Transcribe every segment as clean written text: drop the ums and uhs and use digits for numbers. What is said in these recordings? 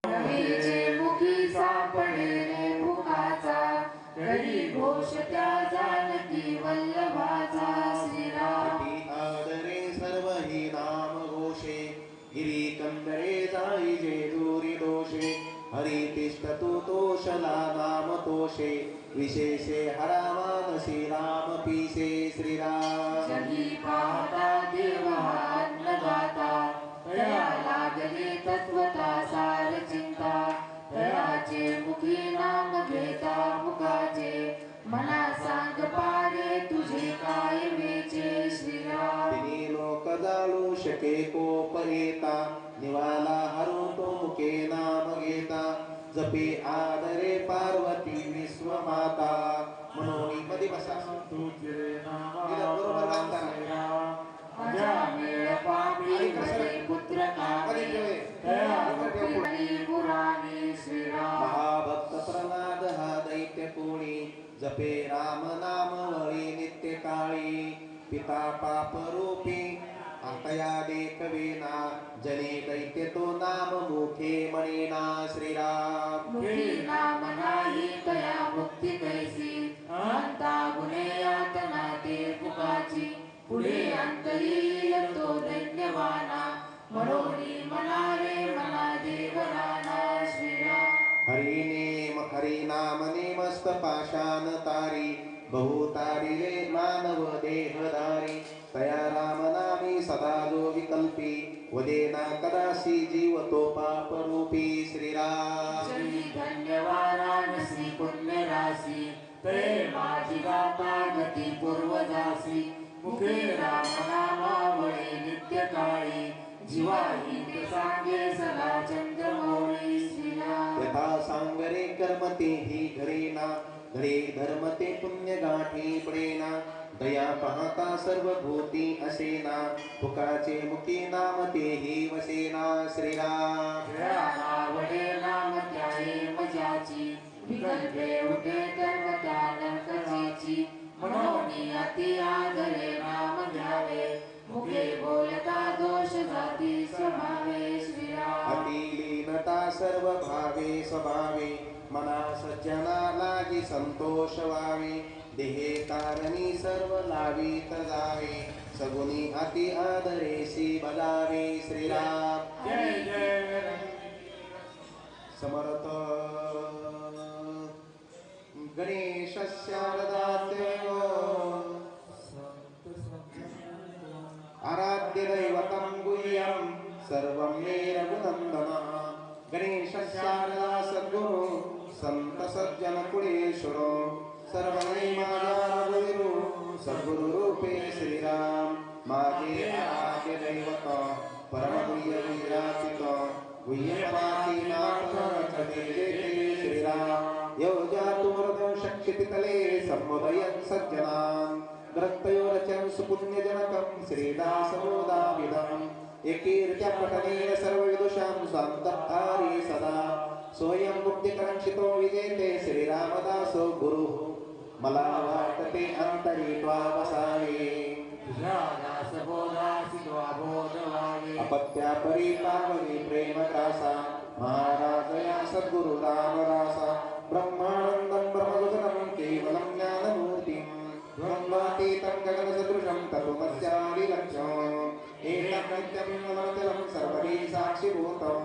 रवीचे मुखी सापडे रे मुखाचा, घरी घोष त्या जानकी वल्लभाचा. श्रीराम आदरे सर्व ही नाम घोषे, गिरी कंदरे जाई जे दूरी दोषे. हरी तिष्ठतु तोषला नाम तोषे, विशेषे हरामानसी राम पीसे. श्रीराम जगी पाहता देव हा अन्नदाता, तया लागली तत्वता सार चिंता. तयाचे मुखी नाम घेता मुखाचे, मना सांग पारे तुझे काय वेचे. श्रीराम तिनी लोक जाळू शके कोप येता, निवाला हरू तो मुखे नाम घेता. जपे आदरे पार्वती विश्वमाता, म्हणून मध्ये बसा. बरोबर काम करा. अजामेळ पापी घरे पुत्र कामे, तया मुखी पुराणी. श्रीराम महाभक्त प्रल्हाद हा दैत्य कोणी, जपे राम नाम वळी नित्य काळी. पिता पाप रूपी अंतया देखवेना, जने दैत्य तो नाम मुखे म्हणेना. श्रीराम मुखी नाम नाही तया मुक्ती कैसी, अंता गुणे यातना ते पुकाची. पुढे अंतरी तो दैन्यवाना, म्हणून मना रे मना देवराना. श्रीराम हरी नाम नेमस्त पाषाण तारी, बहुतारी रे मानव देहधारी. तया राम नामी सदा जो विकल्पी, वदेना कदासी जीव तो पाप रूपी. श्रीराम जनी धन्यवाराणसी पुण्य राशी, ते माझी गाता गती पूर्वजासी. मुखे राम नामावळे नित्य काळी, जीवाही सांगे सदा चंद्रमौळी. श्रीराम यथा सांगरे कर्मते ही घरेना, घरे धर्मते पुण्य गाठी पडेना. दया पाहता सर्व भूती असेना, फुकाचे मुखी नाम तेही वसेना. श्रीराम आवडे नाम त्याये मजाची, विकल्पे उठे कर्म त्या नरकाची. म्हणून अति आदरे नाम घ्यावे, मुखे बोलता दोष जाती स्वभावे. श्रीराम अतिलीनता सर्व भावे स्वभावे, मना सज्जना लागी संतोष व्हावे. देहे कारणी सर्व लावीत जावे, सगुनी अति आदरेसी बजावे. श्रीराम जय जय समर्थ गणेशस्य वरदादेव, आराध्य दैवतं गुह्यं सर्वं मे रघुनन्दनः. गणेशस्य सद्गुरु संत सज्जन कुळेश्वरो, सर्वै माझा रघुवीरो सद्गुरु रूपे. श्रीराम माझे आराध्य दैवत, परमप्रिय विराजित, गुह्यपराची नाथ कधी देते. श्रीराम योजातुर्द शक्तितले समुदयं सज्जनान्, ग्रस्तयोरचं सुपुण्यजनकं श्रीदासमोदाविदम्. एकीर्त्या पठनेन सर्वविदुषां स्वान्तहारी सदा, सोऽयं मुक्तिकरंक्षितो विजेते श्रीरामदासो गुरुः. मला वाटते अंतरी त्वा वसावे, अपत्या परिपावनी प्रेमग्रासा. महाराजया सद्गुरु रामदासा, ब्रह्मानन्दं ब्रह्मगुणं केवलं ज्ञानमूर्तिं. द्वन्द्वातीतं गगनसदृशं तत्त्वमस्यादिलक्ष्यम्. एकं नित्यं सर्वदी साक्षिभूतं,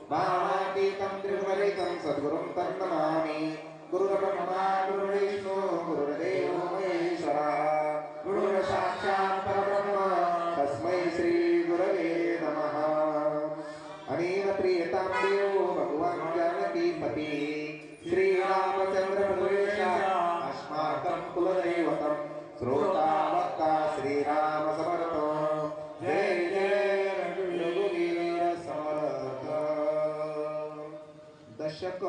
भावातीतं त्रिगुणरहितं सद्गुरुं तन्नमामि. गुरुर्ब्रह्मा गुरुर्विष्णु गुरुर्देवो महेश्वरः, गुरुर्साक्षात् परब्रह्म तस्मै श्री गुरवे नमः. अनेन प्रियतां देवो भगवान् जानकीपति, श्रीरामचन्द्र प्रभुरेशा अस्माकं कुलदैवतं. श्रोता वक्ता श्रीराम समर्थ, जय जय रघुवीर समर्थ. दशक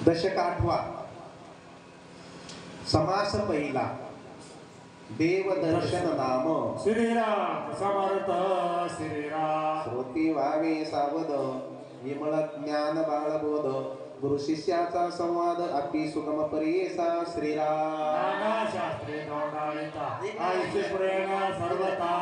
दशक आठवा. समास पहिला. देवदर्शन नाम श्रीराम समर्थ श्रीराम श्रोती व्हावे सावध विमल ज्ञान बाळबोध गुरु शिष्याचा संवाद अति सुगम परियेसा श्रीराम नाना शास्त्रे तोंडाळीता आयुष्य प्रेरणा सर्वता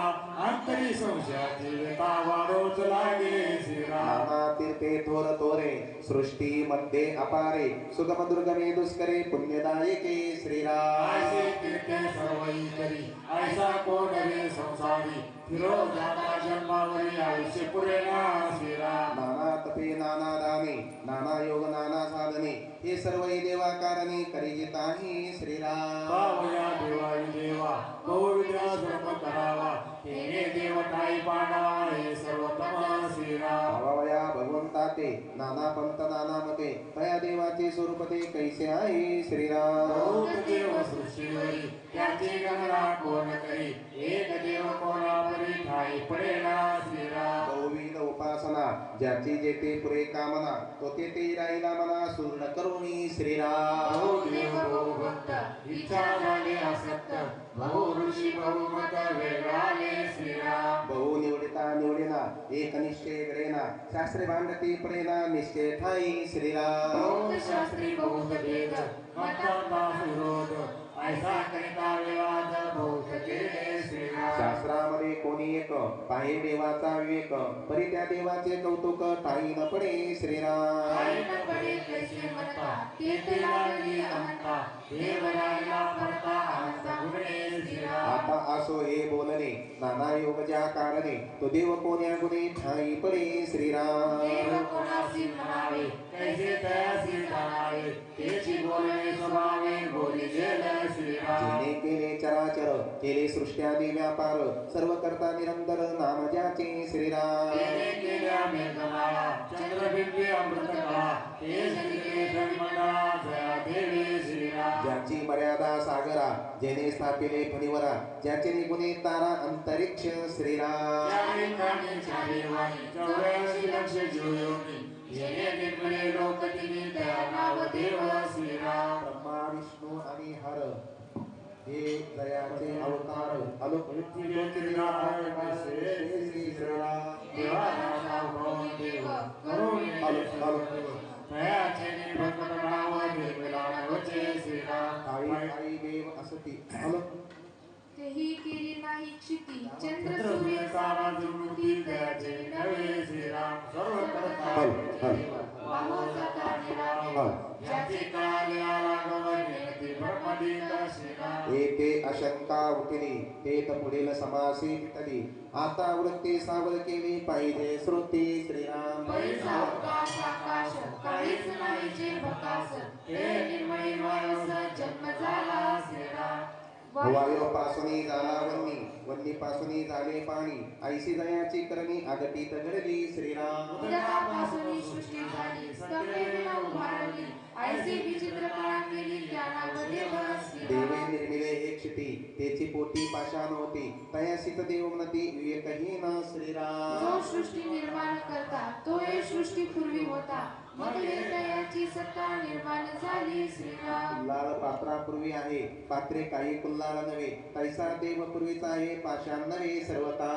अंतरी संशयाची वेता वाढोच लागे श्रीराम नाना तीर्थे थोर थोरे सृष्टी मध्ये अपारे सुगम दुर्गमे दुष्करे पुण्यदायके श्रीराम आयसे तीर्थे सर्वई करी ऐसा कोण रे संसारी फिरो जाता जन्मावरी आयुष्य पुरेना श्रीराम नाना तपे नाना दाने नाना योग नाना साधने हे सर्व देवाकारणे करिजिताही श्रीराम पावया देवाई देवा बहुविद्या सर्व करावा हे देवताई पांडवा हे सर्वतम श्रीराम भावावया भगवंता ते नाना पंत नाना मते तया देवाचे स्वरूप ते कैसे आहे श्रीराम बहुत देव सृष्टीवरी त्याची गणना कोण करी एक देव कोणा परी ठाई पडेना श्रीराम बहुविध उपासना ज्याची जेथे पुरे कामना तो तेथे राहिला मना सूर्ण करुणी श्रीराम बहु देव बहु भक्त इच्छा झाले असक्त बहु ऋषी बहुमत वेगाले श्रीराम बहु निवडिता निवडिना एक निश्चय घडेना शास्त्रे भांडती पडेना निश्चय ठाई श्रीराम बहुत शास्त्री बहुत वेद मतांता विरोध ऐसा करिता विवाद बहुत केले श्रीराम शास्त्रामध्ये कोणी एक पाहे देवाचा विवेक परी त्या देवाचे कौतुक ठाई न पडे श्रीराम आई न पडे कैसे म्हणता तेथे लागली अहंता देव राहिला परता अहंता गुणे श्रीराम आता असो हे बोलणे नाना योग ज्या कारणे तो देव कोण्या गुणे ठाई पडे श्रीराम देव कोणासी म्हणावे कैसे तयासी जाणावे तेची बोलणे स्वभावे बोली गेल श्रीराम जिने केले चराचर केले सृष्ट्यादी व्यापार सर्व करता निरंतर नाम ज्याचे श्रीराम तेने केल्या मेघमाळा चंद्रबिंबी अमृतकळा ते जनिले जन्मना जया देवी श्रीराम ज्याची मर्यादा सागरा जेने स्थापिले फणीवरा ज्याचे निगुणे तारा अंतरिक्ष श्रीराम चारी प्राणी चारी वाणी 84 लक्ष जीवयोनी जेने निर्मळे लोक तिनी त्या नाव देव श्रीराम ब्रह्मा विष्णू आणि हर हे जयाचे अवतार अलोक ज्योतिर्नारायण श्री श्रीराम देवाचा भगवान देव करुणे तयाचे भक्त नाव निर्मला नवचे श्रीराम काळी काळी देव असती अलोक तेही केली नाही क्षिती चंद्र चंद्र सूर्य सूर्य तारा जुळती तयाचे नवे श्रीराम सर्व करता वाहो जाता निरामय ज्याचे काले राघव नियती ब्रह्मदीत श्रीराम येते अशंका उठली ते तर पुढील समासी तली आता वृत्ती सावध केली पाहिजे श्रुती श्रीराम पैसा अवकाश आकाश काहीच नाही जे प्रकाश हे निर्मळी वायस जन्म झाला श्रीराम वायोपासून झाला वन्नी वन्नीपासून झाले पाणी ऐशी दयाची करणी आगटीत घडली श्रीराम उदरापासून सृष्टी झाली स्तंभेला उभारली ऐसी विचित्र कळा केली ज्ञानामध्ये बसली देवे निर्मिले एक क्षिती तेची पोटी पाषाण होती तयासीत देव म्हणती विवेकहीन श्रीराम जो सृष्टी निर्माण करता तो हे सृष्टी पूर्वी होता मग हे दयाची सत्ता निर्माण झाली श्रीराम कुल्लाळ पात्रापूर्वी आहे पात्रे काही कुल्लाळ नव्हे तैसा देव पूर्वीचा आहे पाषाण नव्हे सर्वता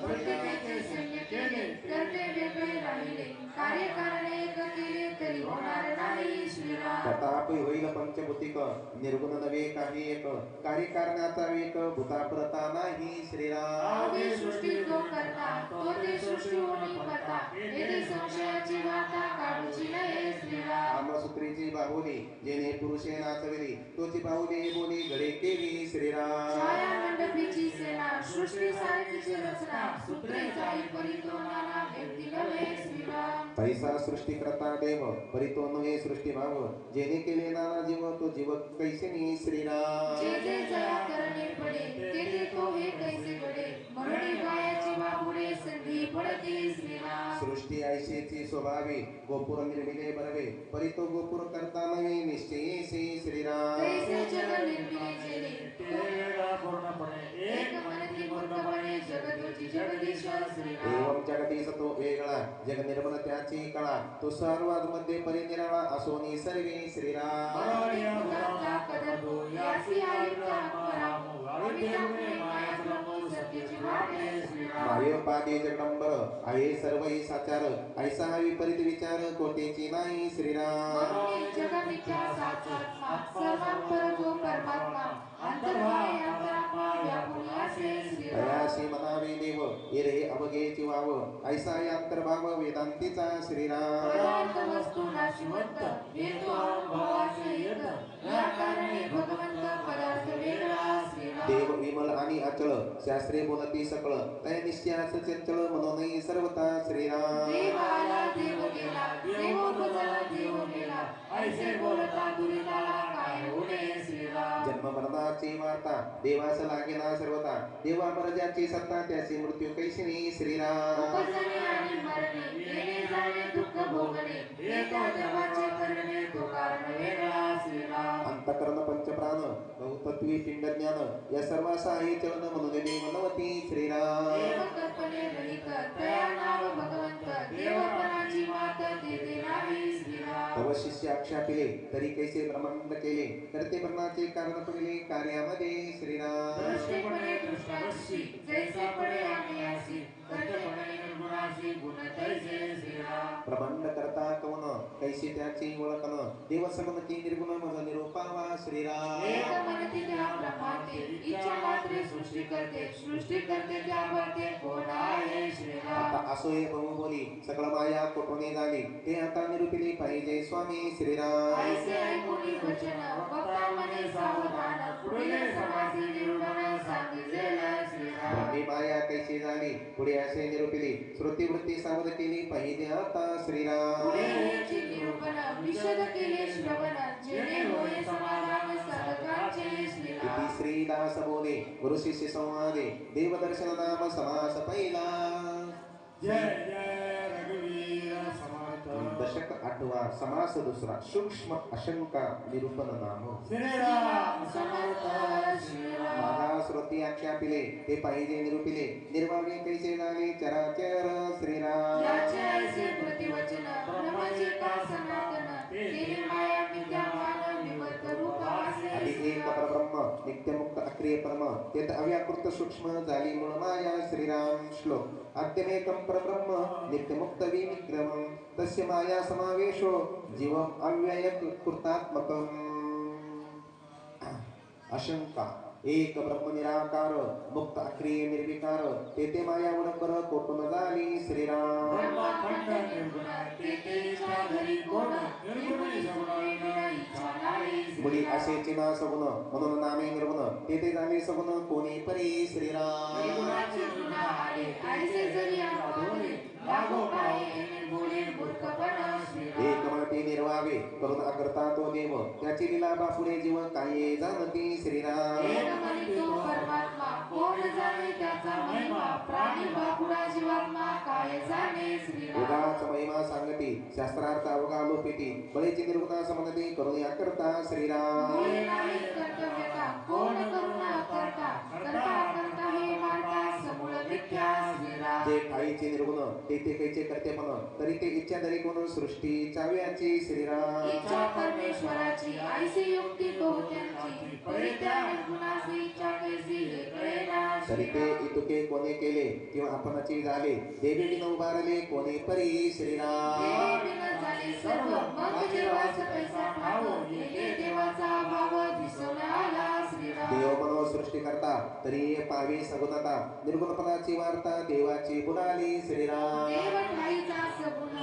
प्रत्येकाचे सैन्य केले करते वेगळे राहिले कार्यकारणे एक केले तरी होणार नाही श्रीराम तथापि होईल पंचभूतिक निर्गुण नव्हे काही एक कार्यकारणाचा वेक भूताप्रता नाही श्रीराम अवघे सृष्टी जो करता तो ते सृष्टी होणी करता येथे संशयाची वार्ता काढूची नये श्रीराम आम्रसूत्रीची बाहुली जेणे पुरुषे नाचविली तोची बाहुली बोली घडे केली श्रीराम छाया मंडपीची सेना सृष्टी सारखीची रचना सूत्रे जाई परितो नाना व्यक्ती नव्हे श्रीराम तैसा सृष्टीकर्ता देव परितो नव्हे सृष्टी भाव जेणे केले नाना जीव तो जीव कैसे श्रीराम जे जे जया करणे पडे ते ते तो हे कैसे घडे म्हणून गायाची बाबुडे संधी पडते श्रीराम सृष्टी ऐशेची स्वभावी गोपुर निर्मिले बरवे परितो गोपुर करता नव्हे निश्चयेसी श्रीराम कैसे जग निर्मिले जेले वेगळा पूर्णपणे एक मनती पूर्णपणे जगतोची जगदीश श्रीराम एवं जगदीश तो वेगळा जग निर्मल त्याची कळा तो सर्वात मध्ये परिनिराळा असोनी सर्वे श्रीराम मरणीय भूतांचा कदतो यासी आयुक्ता रामो अविद्येमुळे माया प्रभू सत्याची वाटे श्रीराम मायोपादी जगदंबर आहे सर्वही साचार ऐसा विपरीत विचार कोटेची नाही श्रीराम म्हणून जग मिथ्या साचात्मा सर्वांपर जो परमात्मा अंतर्भाय अंतरात्मा व्यापून असे श्रीराम तयाशी मनावे देव येरे अवघे चिवाव ऐसा अंतर्भाव वेदांतीचा श्रीराम पदार्थ वस्तू नाशिवंत हेतू अनुभवाचे येत या कारणे भगवंत पदार्थ वेगळा श्रीराम देव विमल आणि अचळ शास्त्रे बोलती सकळ तय निश्चयाच चंचल म्हणून सर्वता श्रीराम देव आला देव गेला देव बदला देव गेला ऐसे बोलता दुरिताला काय होणे श्रीराम जन्म मरणाची वार्ता देवास लागेना सर्वता देवा मरजाची सत्ता त्याची मृत्यू कैसिनी श्रीराम उपजणे आणि मरणे येणे जाणे दुःख भोगणे येतो देवाचे करणे तो कारण वेगळा श्रीराम अंतकरण पंचप्राण बहुतत्वी पिंड ज्ञान या सर्वासा आहे चलन म्हणून मनवती श्रीराम देव कल्पने रहित तया नाव भगवंत देवपणाची मात देते नाही श्रीराम सर्व शिष्य अक्षापिले तरी कैसे ब्रह्मांड केले करते ब्रह्माचे कारण पडले कार्यामध्ये श्रीराम दृष्टीपणे दृष्टादर्शी जैसे पडे आम्ही कर्तपणे निर्गुणाशी गुण तैसे श्रीराम ब्रह्मांड करता कवन कैसे त्याची ओळखन देव सगुणची निर्गुण मज निरूपावा श्रीराम एक मनती त्या ब्रह्माते इच्छा मात्रे सृष्टी करते त्या भरते कोण आहे श्रीराम आता असोय बहुबोली सकळ माया कोटोने झाली ते आता निरूपिली पाहिजे स्वामी श्रीराम ऐसे ऐकूनी वचन वक्ता मने सावधान पुढे समासी निरूपण सांगितलेलं श्रीराम ब्रह्मी माया कैसी झाली पुढे असे निरूपिली श्रुती वृत्ती सावध केली पाहिजे आता श्रीराम पुढे याची निरूपण विशद केले श्रवण जेणे होय समाधान साधकांचे श्रीराम इति श्रीदास बोले गुरु शिष्य संवादे देवदर्शन नाम समास पहिला जय जय रघुवीर समर्थ दशक आठवा समास दुसरा सूक्ष्म अशंका निरूपण नाम श्रीराम समर्थ श्रीराम मागा श्रुती आख्यापिले ते पाहिजे निरूपिले निर्वागे कैसे झाले चराचर श्रीराम याचे ऐसे प्रतिवचन ब्रह्माचे का सनातन तेने माया विद्यामान विवर्त रूप असे आदि एक परब्रह्म नित्यमुक्त अक्रिय परम तेत अव्याकृत सूक्ष्म झाली मूळ माया श्रीराम श्लोक आद्यमेकं परब्रह्म नित्यमुक्त विनिक्रमं तस्य माया समावेशो जीवम अव्यय कृतात्मकम् अशंका एक ब्रह्म निराकार मुक्त अक्रिय निर्विकार तेथे माया उडंबर कोटून झाली श्रीराम ब्रह्माखंड निर्गुण तेथे इच्छा धरी कोण निर्गुणी सगुण इच्छा नाही मुली असे चिना सगुण म्हणून नामे निर्गुण तेथे झाले सगुण कोणी परी श्रीराम निर्गुणाचे गुण आले ऐसे जरी आठवले लागो पाये बोले मूर्खपण श्रीराम एक म्हणते निर्वावे करून अकर्ता तो देव त्याची लीला बापुरे जीव काय जाणती श्रीराम एक म्हणतो परमात्मा कोण जाणे त्याचा महिमा प्राणी बापुरा जीवात्मा काय जाणे श्रीराम उगाच महिमा सांगती शास्त्रार्थ अवघा लोपिती बळीची निर्गुणा समनती करून या करता श्रीराम मुळे नाही कर्तव्यता कोण करुणा करता करता करता हे माता समूळ मिथ्या श्रीराम जे ठाईचे निर्गुण ते कैचे करते पण तरी ते इच्छा धरी कोण सृष्टी चाव्याची श्रीराम इच्छा परमेश्वराची ऐसी युक्ती बहुत्यांची परित्याग गुणाची इच्छा कैसी हे कळेना तरी ते इतुके कोणी केले किंवा आपणाची झाले देवी विन उभारले कोणी परी श्रीराम देवीनं झाले सर्व मग देवाचा पैसा ठाव येथे देवाचा भाव दिसून आला श्रीराम देव मनो सृष्टी करता तरी पावी सगुणता निर्गुणपणाची वार्ता देवाची बुडाली श्रीराम देव ठाईचा सगुण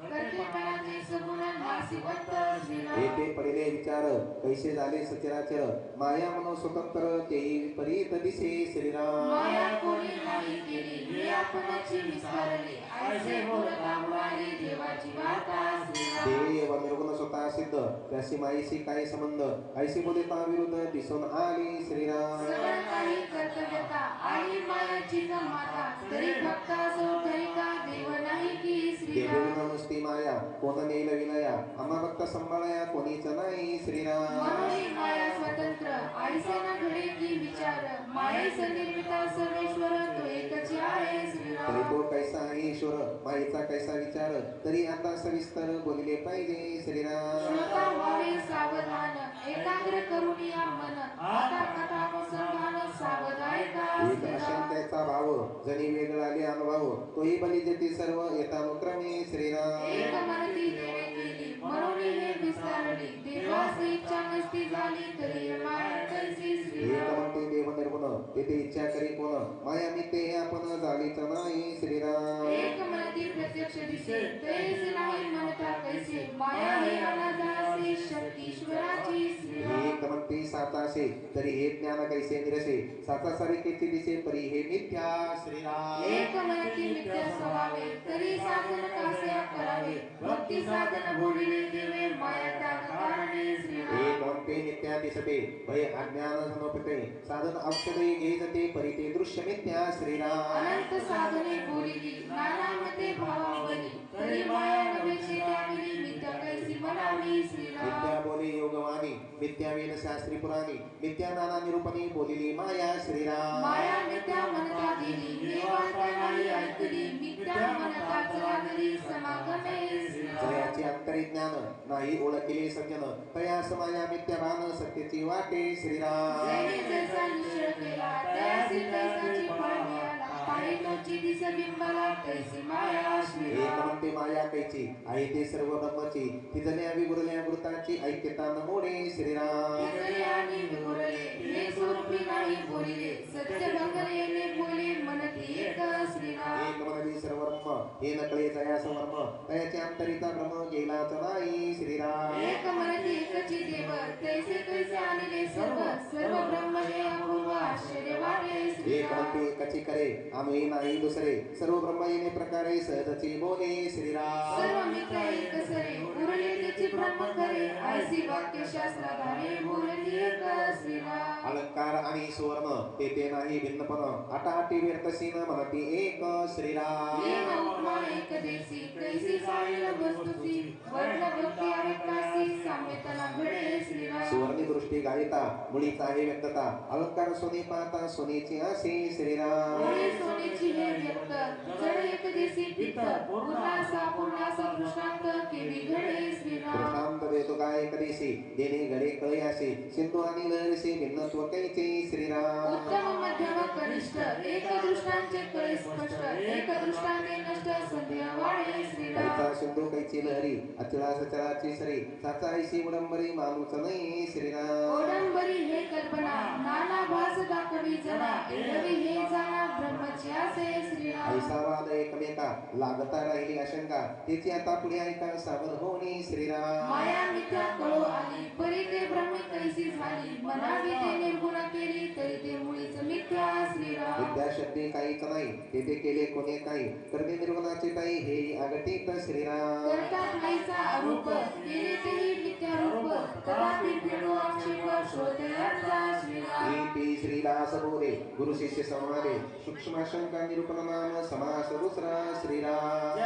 कर्तेपणाचे सगुण नासिवंत श्रीराम येथे पडिले विचार कैसे झाले सचराचर माया मनो स्वतंत्र तेही विपरीत दिसे श्रीराम माया कोणी नाही केली हे आपणाची विस्तारले ऐसे बोलता उडाली देवाची वार्ता श्रीराम देव निर्गुण स्वतः सिद्ध त्याशी माईशी काय संबंध ऐशी बोलता विरुद्ध दिसून आली श्रीराम सगळं काही कर्तव्यता आई मायाची माता तरी भक्ता सौधरिका देव नाही की श्रीराम देवविना नुसती माया कोण नेल विनया आम्हा भक्त संभाळया कोणीच नाही श्रीराम म्हणून माया स्वतंत्र ऐसे न घडे की विचार मायेचा निर्मिता सर्वेश्वर तो एकच आहे तरी श्रीराम तो कैसा आहे ईश्वर माईचा कैसा विचार तरी आता सविस्तर बोलले पाहिजे श्रीराम श्रोता व्हावे सावधान एकाग्र करून या मन आता कथा मुसलमान सावध ऐका एक अशंकेचा भाव जणी वेगळाले अनुभव तोही बली देती सर्व यथानुक्रमे श्रीराम एक मनती देवे केली म्हणून हे विसरली देवाची इच्छा नसती झाली तरी माया कैसी एक श्रीराम म्हणते देव निर्गुण तेथे इच्छा करी कोण माया मी ते आपण झालीच नाही श्रीराम एक मनती प्रत्यक्ष दिसे तैसे नाही म्हणता कैसे माया हे अनादासी शक्ती ईश्वराची श्रीराम एक म्हणते सातासे तरी हे ज्ञान कैसे निरसे साता सारिकेचे दिसे परी हे मिथ्या श्रीराम एक मनती मिथ्या स्वभावे तरी साधन कासे करावे भक्ती साधन बोलिले देवे माया त्याग कारणे श्रीराम एक म्हणते नित्या दिसते भय अज्ञान समपते साधन औषधे घेजते परी ते दृश्य मिथ्या श्रीराम अनंत साधने बोलिली नाना मते भावावली तरी माया नवेचे त्यागिरी मिथ्या कैसी म्हणावी श्रीराम मिथ्या बोले योगवाणी मिथ्या वेद शास्त्री पुराणी मिथ्या नाना निरूपणी बोलिली माया श्रीराम माया मिथ्या म्हणता गेली देवाचा नाही ऐकली मिथ्या म्हणता चलागली समागमे श्रीराम जयाचे अंतरिज्ञान नाही ओळखले सज्जन तयास माया मिथ्या भान सत्यची वाटे श्रीराम जैने जैसा निश्चय केला त्यासी तैसाची फळ मिळाला पाहि तोची दिस बिंबाला तैसी माया एक श्रीराम म्हणते माया कैची आहे ते सर्व ब्रह्मची तिजल्या विगुरल्या मृताची ऐक्यता न मोडे श्रीराम विजय आणि विमुरले हे स्वरूपी नाही बोलिले सत्य भंगलेले बोले मनती एक श्रीराम एक म्हणली सर्व ब्रह्म हे नकळे जया समर्म तयाचे अंतरिता ब्रह्म गेलाच नाही श्रीराम एक मनती एकची देव तैसे कैसे आणले सर्व सर्व ब्रह्म हे अपूर्व आश्चर्य वाटे एक श्रीराम म्हणते कची करे आम्ही नाही दुसरे सर्व ब्रह्म येणे प्रकारे सहजची बोले श्रीराम सर्व मित्र एक सरे उरले त्याची ब्रह्म खरे ऐसी वाक्य शास्त्राधारे बोलली एक श्रीराम अलंकार आणि सुवर्ण तेथे नाही भिन्नपण आटाटी व्यर्थसीन म्हणती एक श्रीराम येन उपमा एक देशी कैसी साईल वस्तुची वर्ण भक्ती अनेकासी साम्यतना घडे श्रीराम सुवर्णी दृष्टी गायिता मुळीचा आहे व्यक्तता अलंकार सोने पाहता सोनेची असे श्रीराम ओळे सोनेची हे व्यक्त जड एक देशी पित्त पूर्णासा दृष्टांत केवी घडे श्रीराम दृष्टांत देतो काय कधीशी देणे घडे कळे असे सिंधू आणि लहरसे भिन्नत्व कैचे श्रीराम उत्तम मध्यम कनिष्ठ एक दृष्टांचे कळे स्पष्ट एक दृष्टांते नष्ट संध्या वाढे श्रीराम कैचा सिंधू कैची लहरी अचळा सचळाची सरी साचा ऐशी उडंबरी मानूच नाही श्रीराम ओडंबरी हे कल्पना नाना भास दाखवी जना एरवी हे जाणा ब्रह्मची असे श्रीराम ऐसा वाद एकमेका लागता राहिली आशंका त्याची आता पुढे ऐका सावध होणे श्रीराम माया मिथ्या कळो आली परी ते ब्रह्मी कैसी झाली मनावी ते निर्गुण केली तरी ते मुळीच मिथ्या श्रीराम विद्या शब्दे काहीच नाही तेथे केले कोणी काही करणे निर्गुणाचे काही हे अगतिक श्रीराम करतात नाहीचा आरोप केले तेही मिथ्या रूप तथापि फिरो आक्षेप शोधे अर्था श्रीराम ती श्रीदास बोले गुरु शिष्य संवादे सूक्ष्म शंका निरूपण नाम समास दुसरा श्रीराम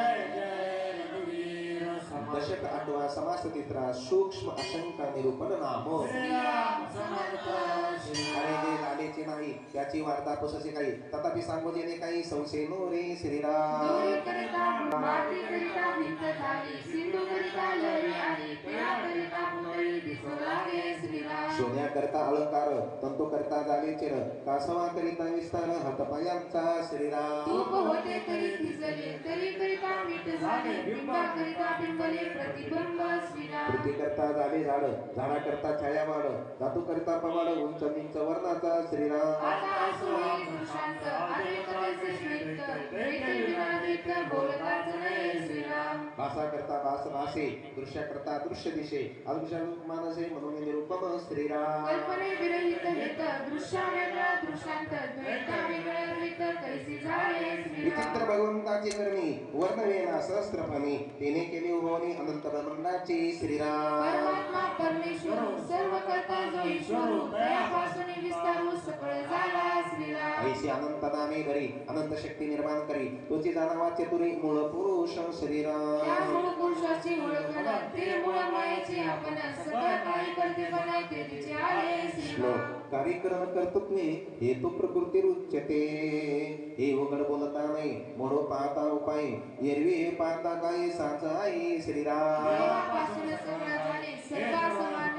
दशक आठवा समास तिसरा सूक्ष्म अशंका निरूपण नाम अरे जे झालेचे नाही त्याची वार्ता पुससे काही तथापि सांगू देणे काही संशय नो रे श्रीराम दोरी करिता माती करिता भिंत झाली सिंधू करिता लहरी आली पेया करिता पुतळी दिसू लागे श्रीराम सोन्या करता अलंकार तंतू करता झाले चिर कासवा करिता विस्तार हातपायांचा श्रीराम तूप होते तरी भिजले तरी करिता पीठ झाले बिंबा करिता बिंबले प्रतिबिंब श्रीराम पृथ्वी करता झाले झाड झाडा करता छाया वाढ धातू करता पवाड उंच उंच वर्णाचा श्रीराम आता असोही दृष्टांत अनेकतेचे श्वेत द्वैत विनाद्वैत बोलताच नाही श्रीराम भाषा करता भास भासे दृश्य करता दृश्य दिशे अदृश्य मानसे म्हणून निरूपम श्रीराम कल्पने विरहित हित दृश्य वेगळा दृष्टांत द्वैत वेगळे द्वैत कैसी झाले श्रीराम विचित्र भगवंताची करणी वर्णवेना सहस्त्रफणी तिने केली उभवणी अनंत ब्रह्मांडाची श्रीराम परमात्मा परमेश्वर सर्व करता जो ईश्वर दयापासून विस्तारू सकळ झाला श्रीराम ऐशी अनंत नामे धरी अनंत शक्ती निर्माण करी तुझी जाणावा चतुरी मूळ पुरुष त्या श्रीराम मूळ पुरुषाची ओळखण ते मूळ मायेचे आपण सगळं काही करते पण ते तिचे आहे श्रीराम श्लोक कार्यक्रम कर्तृत्वे हेतु प्रकृती रुच्यते हे उघड बोलता नाही मोडो पाहता उपाय एरवी हे पाहता काय साचा आहे श्रीराम देवापासून सगळं झाले सर्व समान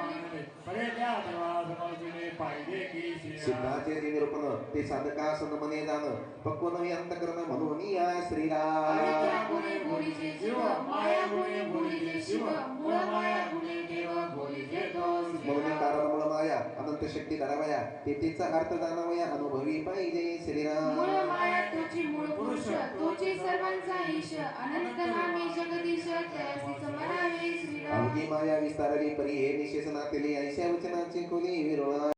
परे त्या देवा समोरचे पाहिजे की श्रीराम सिद्धाचे जे निरूपण ते साधकास मने जाण पक्व नवी अंतकरण म्हणून या श्रीराम अविद्या गुणे बोलीचे जीव माया गुणे बोलीचे शिव मूळ माया गुणे देव बोलीचे दोष म्हणून कारण मूळ माया अनंत शक्ती धरावया तेथेचा अर्थ जाणावया अनुभवी पाहिजे श्रीराम मूळ माया तोची मूळ पुरुष तोची सर्वांचा ईश अनंत नामी जगदीश त्यासीच म्हणावे श्रीराम अवघी माया विस्तारली परी हे निशेष नातेले ऐशा वचनाची खोली विरोळा